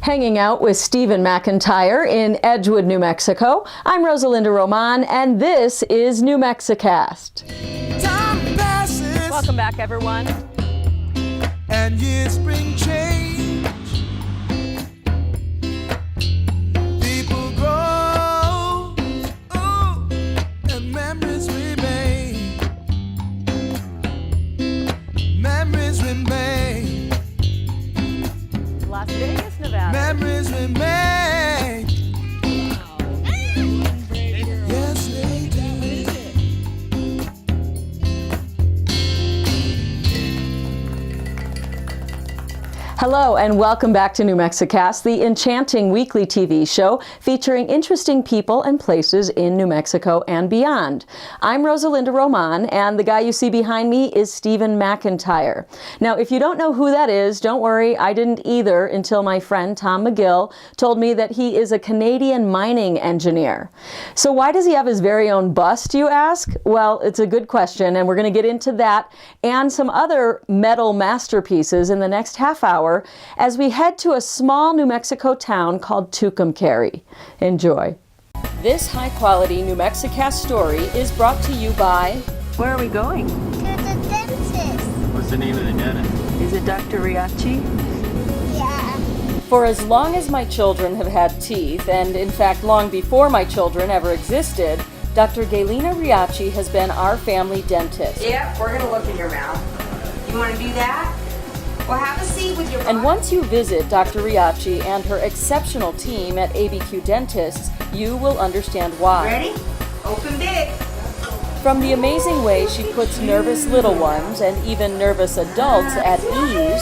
Hanging out with Stephen McIntyre in Edgewood, New Mexico. I'm Rosalinda Roman, and this is New Mexicast. Welcome back, everyone. And years bring change. People grow, and memories remain. Memories remain. Las Vegas, Nevada. Memories remain. Yes, they do. Hello and welcome back to New Mexicast, the enchanting weekly TV show featuring interesting people and places in New Mexico and beyond. I'm Rosalinda Roman, and the guy you see behind me is Stephen McIntyre. Now, if you don't know who that is, don't worry, I didn't either until my friend Tom McGill told me that he is a Canadian mining engineer. So why does he have his very own bust, you ask? Well, it's a good question, and we're going to get into that and some other metal masterpieces in the next half hour as we head to a small New Mexico town called Tucumcari. Enjoy. This high-quality New Mexicast story is brought to you by... Where are we going? To the dentist. What's the name of the dentist? Is it Dr. Riachi? Yeah. For as long as my children have had teeth, and in fact long before my children ever existed, Dr. Galina Riachi has been our family dentist. Yep, we're gonna look in your mouth. You wanna do that? Well, have a seat with your And once you visit Dr. Riachi and her exceptional team at ABQ Dentists, you will understand why. Ready? Open big. From the amazing way she puts nervous little ones and even nervous adults at ease,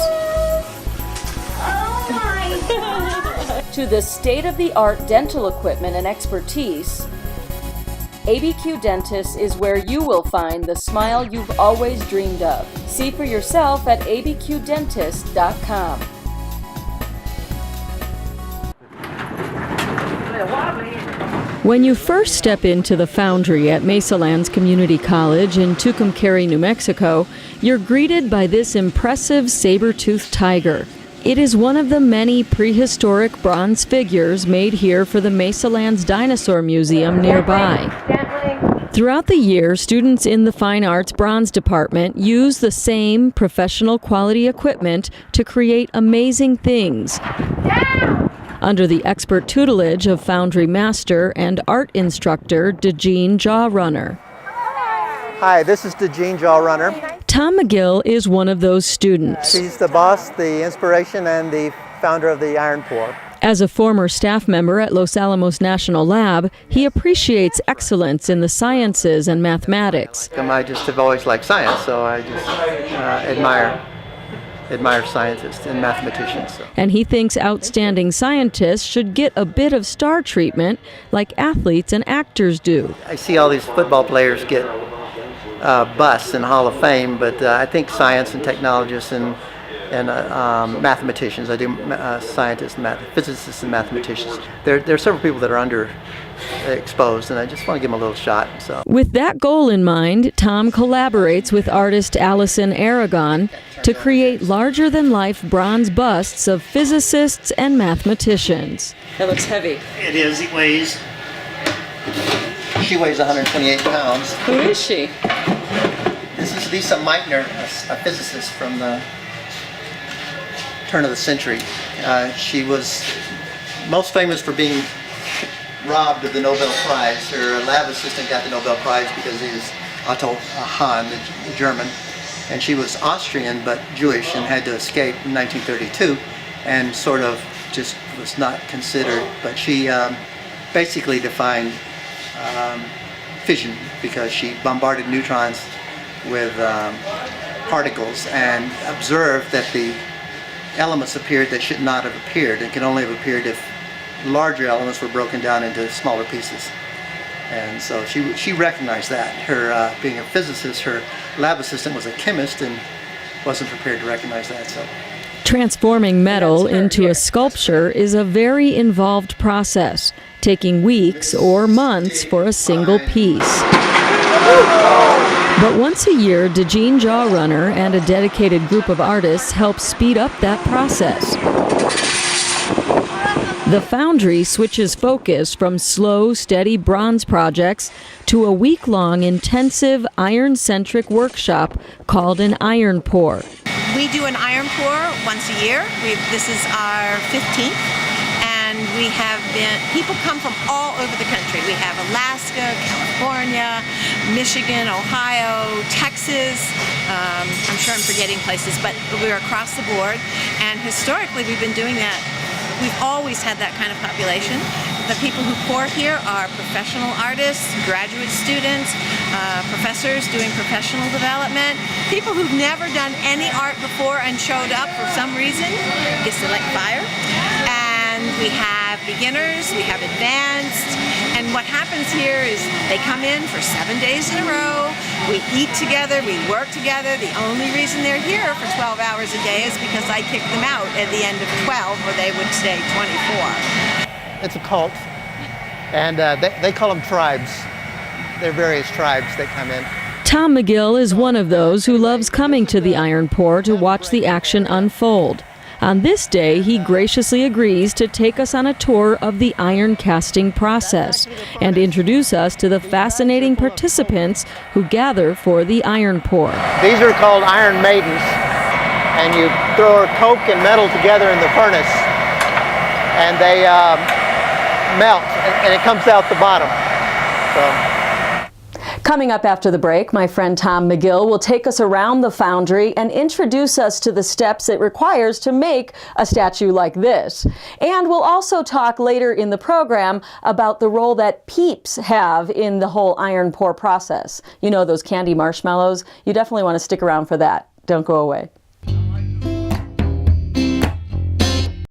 Oh my! to the state-of-the-art dental equipment and expertise, ABQ Dentists is where you will find the smile you've always dreamed of. See for yourself at abqdentist.com. When you first step into the foundry at Mesalands Community College in Tucumcari, New Mexico, you're greeted by this impressive saber-toothed tiger. It is one of the many prehistoric bronze figures made here for the Mesalands Dinosaur Museum nearby. Throughout the year, students in the Fine Arts Bronze Department use the same professional quality equipment to create amazing things. Under the expert tutelage of foundry master and art instructor DeJean Jawrunner. Hi, this is DeJean Jawrunner. Tom McGill is one of those students. She's the boss, the inspiration, and the founder of the Iron Pour. As a former staff member at Los Alamos National Lab, he appreciates excellence in the sciences and mathematics. I just have always liked science, so I just admire scientists and mathematicians. So. And he thinks outstanding scientists should get a bit of star treatment like athletes and actors do. I see all these football players get busts in Hall of Fame, but I think science and technologists and mathematicians, I do scientists and physicists and mathematicians. There are several people that are underexposed, and I just want to give them a little shot. So. With that goal in mind, Tom collaborates with artist Allison Aragon to create larger-than-life bronze busts of physicists and mathematicians. That looks heavy. It is. He weighs. She weighs 128 pounds. Who is she? This is Lisa Meitner, a physicist from the turn of the century. She was most famous for being robbed of the Nobel Prize. Her lab assistant got the Nobel Prize because he was Otto Hahn, the German, and she was Austrian but Jewish and had to escape in 1932 and sort of just was not considered, but she basically defined fission because she bombarded neutrons with particles and observed that the elements appeared that should not have appeared. It could only have appeared if larger elements were broken down into smaller pieces. And so she recognized that. Her being a physicist, her lab assistant was a chemist and wasn't prepared to recognize that. So. Transforming metal into a sculpture is a very involved process, taking weeks or months for a single piece. But once a year, DeJean Jawrunner and a dedicated group of artists help speed up that process. The foundry switches focus from slow, steady bronze projects to a week-long intensive iron-centric workshop called an iron pour. We do an iron pour once a year. This is our 15th, and people come from all over the country. We have Alaska, California, Michigan, Ohio, Texas. I'm sure I'm forgetting places, but we're across the board. And historically, we've been doing that. We've always had that kind of population. The people who pour here are professional artists, graduate students, professors doing professional development, people who've never done any art before and showed up for some reason, guess they like fire. And we have beginners, we have advanced, and what happens here is they come in for 7 days in a row, we eat together, we work together. The only reason they're here for 12 hours a day is because I kicked them out at the end of 12, or they would stay 24. It's a cult, and they call them tribes. They're various tribes that come in. Tom McGill is one of those who loves coming to the iron pour to watch the action unfold. On this day, he graciously agrees to take us on a tour of the iron casting process and introduce us to the fascinating participants who gather for the iron pour. These are called iron maidens, and you throw coke and metal together in the furnace, and they melt, and it comes out the bottom. Coming up after the break, my friend Tom McGill will take us around the foundry and introduce us to the steps it requires to make a statue like this. And we'll also talk later in the program about the role that peeps have in the whole iron pour process. You know, those candy marshmallows? You definitely want to stick around for that. Don't go away.